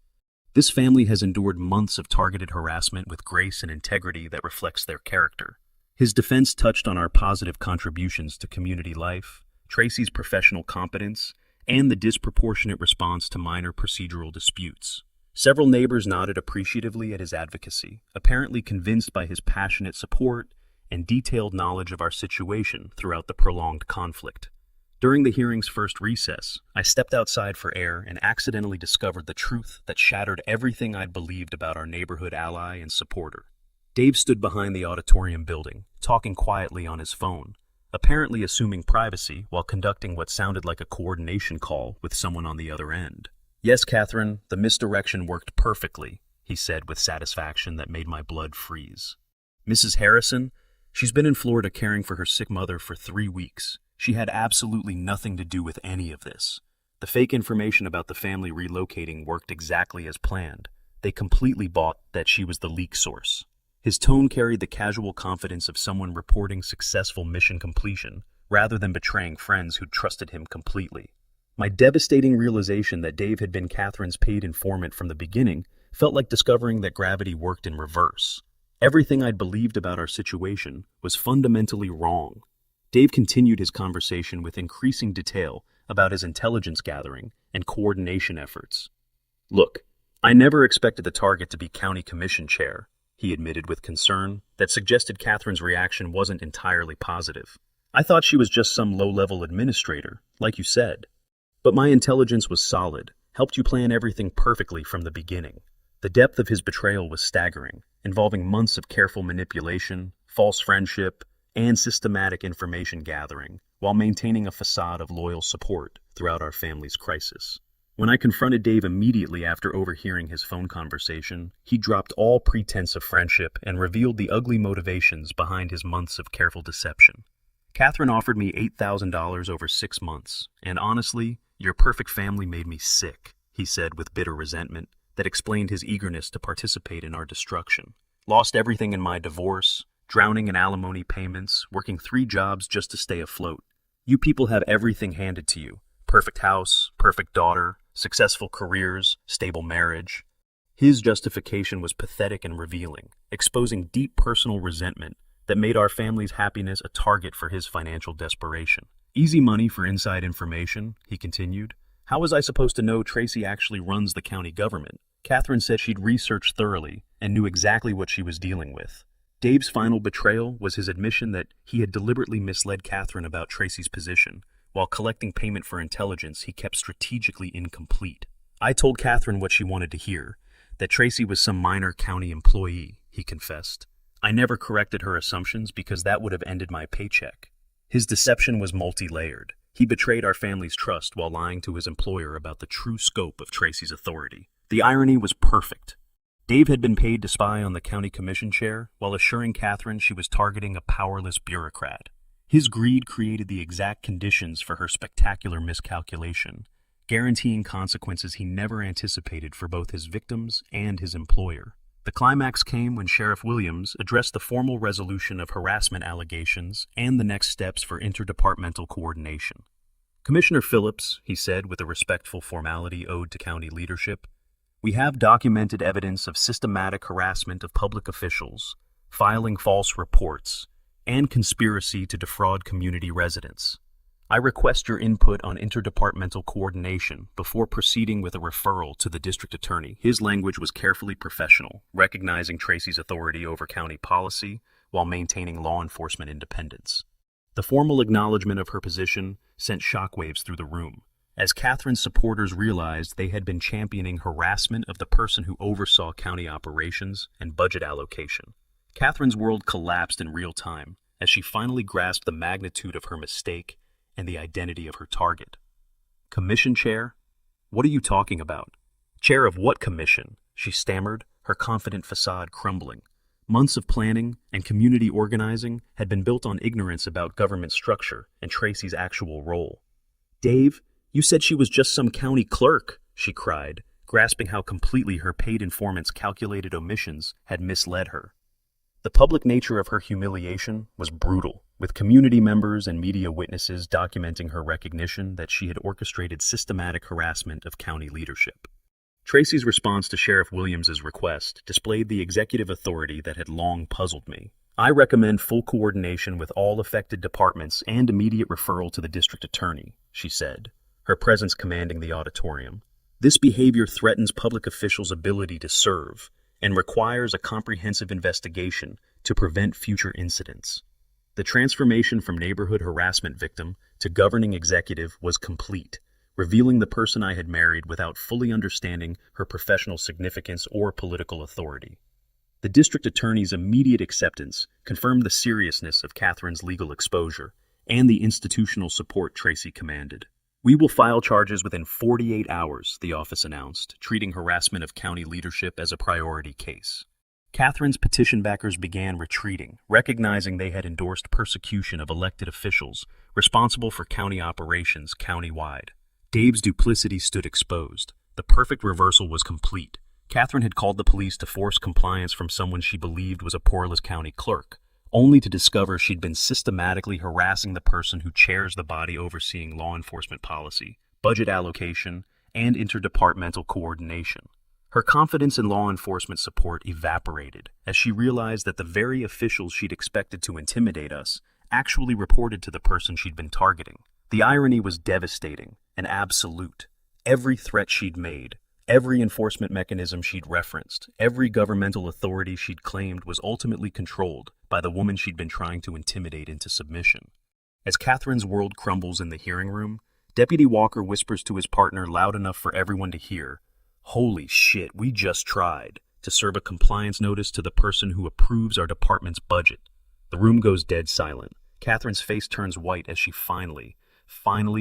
This family has endured months of targeted harassment with grace and integrity that reflects their character." His defense touched on our positive contributions to community life, Tracy's professional competence, and the disproportionate response to minor procedural disputes. Several neighbors nodded appreciatively at his advocacy, apparently convinced by his passionate support and detailed knowledge of our situation throughout the prolonged conflict. During the hearing's first recess, I stepped outside for air and accidentally discovered the truth that shattered everything I'd believed about our neighborhood ally and supporter. Dave stood behind the auditorium building, talking quietly on his phone, apparently assuming privacy while conducting what sounded like a coordination call with someone on the other end. "Yes, Catherine, the misdirection worked perfectly," he said with satisfaction that made my blood freeze. "Mrs. Harrison, she's been in Florida caring for her sick mother for 3 weeks. She had absolutely nothing to do with any of this. The fake information about the family relocating worked exactly as planned. They completely bought that she was the leak source." His tone carried the casual confidence of someone reporting successful mission completion, rather than betraying friends who'd trusted him completely. My devastating realization that Dave had been Catherine's paid informant from the beginning felt like discovering that gravity worked in reverse. Everything I'd believed about our situation was fundamentally wrong. Dave continued his conversation with increasing detail about his intelligence gathering and coordination efforts. "Look, I never expected the target to be county commission chair," he admitted with concern that suggested Catherine's reaction wasn't entirely positive. "I thought she was just some low-level administrator, like you said. But my intelligence was solid, helped you plan everything perfectly from the beginning." The depth of his betrayal was staggering, involving months of careful manipulation, false friendship, and systematic information gathering, while maintaining a facade of loyal support throughout our family's crisis. When I confronted Dave immediately after overhearing his phone conversation, he dropped all pretense of friendship and revealed the ugly motivations behind his months of careful deception. "Catherine offered me $8,000 over 6 months, and honestly, your perfect family made me sick," he said with bitter resentment that explained his eagerness to participate in our destruction. "Lost everything in my divorce, drowning in alimony payments, working 3 jobs just to stay afloat. You people have everything handed to you. Perfect house, perfect daughter, successful careers, stable marriage." His justification was pathetic and revealing, exposing deep personal resentment that made our family's happiness a target for his financial desperation. "Easy money for inside information," he continued. "How was I supposed to know Tracy actually runs the county government? Catherine said she'd researched thoroughly and knew exactly what she was dealing with." Dave's final betrayal was his admission that he had deliberately misled Catherine about Tracy's position, while collecting payment for intelligence he kept strategically incomplete. "I told Catherine what she wanted to hear, that Tracy was some minor county employee," he confessed. "I never corrected her assumptions because that would have ended my paycheck." His deception was multi-layered. He betrayed our family's trust while lying to his employer about the true scope of Tracy's authority. The irony was perfect. Dave had been paid to spy on the county commission chair while assuring Catherine she was targeting a powerless bureaucrat. His greed created the exact conditions for her spectacular miscalculation, guaranteeing consequences he never anticipated for both his victims and his employer. The climax came when Sheriff Williams addressed the formal resolution of harassment allegations and the next steps for interdepartmental coordination. "Commissioner Phillips," he said with a respectful formality owed to county leadership, "we have documented evidence of systematic harassment of public officials, filing false reports, and conspiracy to defraud community residents. I request your input on interdepartmental coordination before proceeding with a referral to the district attorney." His language was carefully professional, recognizing Tracy's authority over county policy while maintaining law enforcement independence. The formal acknowledgement of her position sent shockwaves through the room, as Catherine's supporters realized they had been championing harassment of the person who oversaw county operations and budget allocation. Catherine's world collapsed in real time as she finally grasped the magnitude of her mistake and the identity of her target. Commission chair? What are you talking about? Chair of what commission? She stammered, her confident facade crumbling. Months of planning and community organizing had been built on ignorance about government structure and Tracy's actual role. Dave, you said she was just some county clerk, she cried, grasping how completely her paid informant's calculated omissions had misled her. The public nature of her humiliation was brutal, with community members and media witnesses documenting her recognition that she had orchestrated systematic harassment of county leadership. Tracy's response to Sheriff Williams's request displayed the executive authority that had long puzzled me. I recommend full coordination with all affected departments and immediate referral to the district attorney, she said, her presence commanding the auditorium. This behavior threatens public officials' ability to serve and requires a comprehensive investigation to prevent future incidents. The transformation from neighborhood harassment victim to governing executive was complete, revealing the person I had married without fully understanding her professional significance or political authority. The district attorney's immediate acceptance confirmed the seriousness of Catherine's legal exposure and the institutional support Tracy commanded. We will file charges within 48 hours, the office announced, treating harassment of county leadership as a priority case. Catherine's petition backers began retreating, recognizing they had endorsed persecution of elected officials responsible for county operations countywide. Dave's duplicity stood exposed. The perfect reversal was complete. Catherine had called the police to force compliance from someone she believed was a Portland County clerk, only to discover she'd been systematically harassing the person who chairs the body overseeing law enforcement policy, budget allocation, and interdepartmental coordination. Her confidence in law enforcement support evaporated as she realized that the very officials she'd expected to intimidate us actually reported to the person she'd been targeting. The irony was devastating and absolute. Every threat she'd made, every enforcement mechanism she'd referenced, every governmental authority she'd claimed was ultimately controlled by the woman she'd been trying to intimidate into submission. As Catherine's world crumbles in the hearing room, Deputy Walker whispers to his partner loud enough for everyone to hear, "Holy shit, we just tried to serve a compliance notice to the person who approves our department's budget." The room goes dead silent. Catherine's face turns white as she finally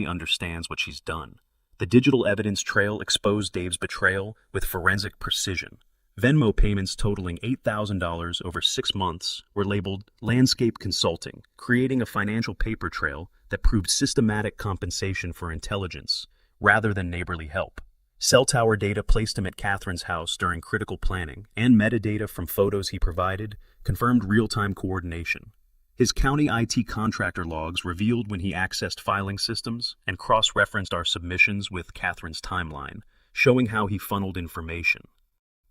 understands what she's done. The digital evidence trail exposed Dave's betrayal with forensic precision. Venmo payments totaling $8,000 over 6 months were labeled landscape consulting, creating a financial paper trail that proved systematic compensation for intelligence rather than neighborly help. Cell tower data placed him at Catherine's house during critical planning, and metadata from photos he provided confirmed real-time coordination. His county IT contractor logs revealed when he accessed filing systems and cross-referenced our submissions with Catherine's timeline, showing how he funneled information.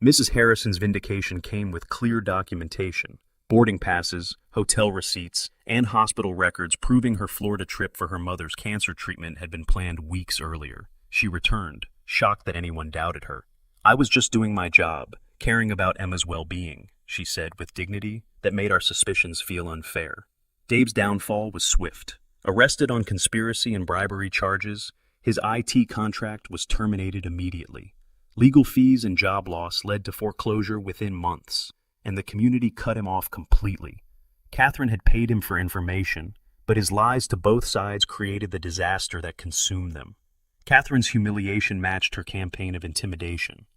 Mrs. Harrison's vindication came with clear documentation, boarding passes, hotel receipts, and hospital records proving her Florida trip for her mother's cancer treatment had been planned weeks earlier. She returned, shocked that anyone doubted her. "I was just doing my job, caring about Emma's well-being," she said with dignity that made our suspicions feel unfair. Dave's downfall was swift. Arrested on conspiracy and bribery charges, his IT contract was terminated immediately. Legal fees and job loss led to foreclosure within months, and the community cut him off completely. Catherine had paid him for information, but his lies to both sides created the disaster that consumed them. Catherine's humiliation matched her campaign of intimidation.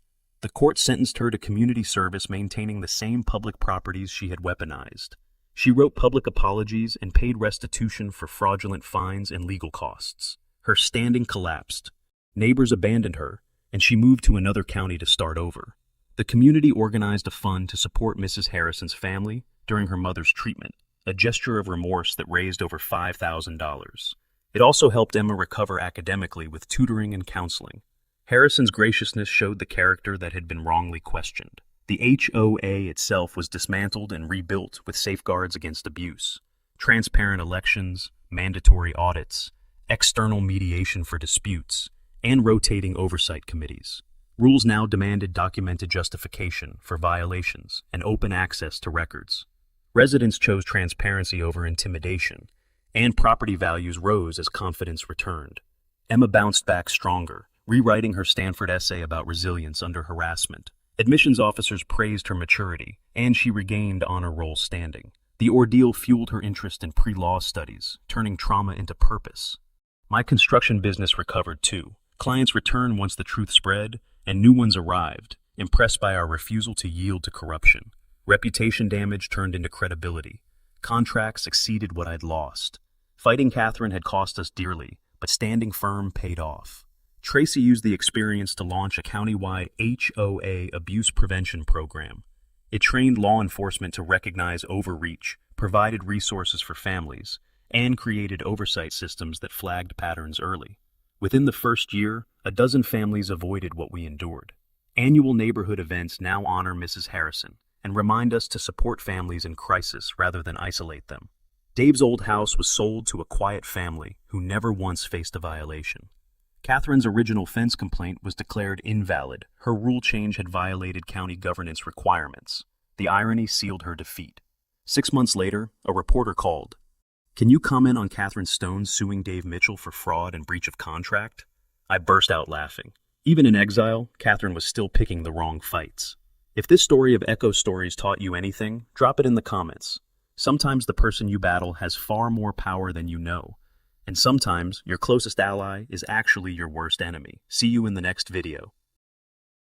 The court sentenced her to community service maintaining the same public properties she had weaponized. She wrote public apologies and paid restitution for fraudulent fines and legal costs. Her standing collapsed. Neighbors abandoned her, and she moved to another county to start over. The community organized a fund to support Mrs. Harrison's family during her mother's treatment, a gesture of remorse that raised over $5,000. It also helped Emma recover academically with tutoring and counseling. Harrison's graciousness showed the character that had been wrongly questioned. The HOA itself was dismantled and rebuilt with safeguards against abuse, transparent elections, mandatory audits, external mediation for disputes, and rotating oversight committees. Rules now demanded documented justification for violations and open access to records. Residents chose transparency over intimidation, and property values rose as confidence returned. Emma bounced back stronger, rewriting her Stanford essay about resilience under harassment. Admissions officers praised her maturity, and she regained honor roll standing. The ordeal fueled her interest in pre-law studies, turning trauma into purpose. My construction business recovered too, Clients returned once the truth spread, and new ones arrived, impressed by our refusal to yield to corruption. Reputation damage turned into credibility. Contracts exceeded what I'd lost. Fighting Catherine had cost us dearly, but standing firm paid off. Tracy used the experience to launch a county-wide HOA abuse prevention program. It trained law enforcement to recognize overreach, provided resources for families, and created oversight systems that flagged patterns early. Within the first year, a dozen families avoided what we endured. Annual neighborhood events now honor Mrs. Harrison and remind us to support families in crisis rather than isolate them. Dave's old house was sold to a quiet family who never once faced a violation. Catherine's original fence complaint was declared invalid. Her rule change had violated county governance requirements. The irony sealed her defeat. 6 months later, a reporter called. "Can you comment on Catherine Stone suing Dave Mitchell for fraud and breach of contract?" I burst out laughing. Even in exile, Catherine was still picking the wrong fights. If this story of Echo Stories taught you anything, drop it in the comments. Sometimes the person you battle has far more power than you know. And sometimes your closest ally is actually your worst enemy. See you in the next video.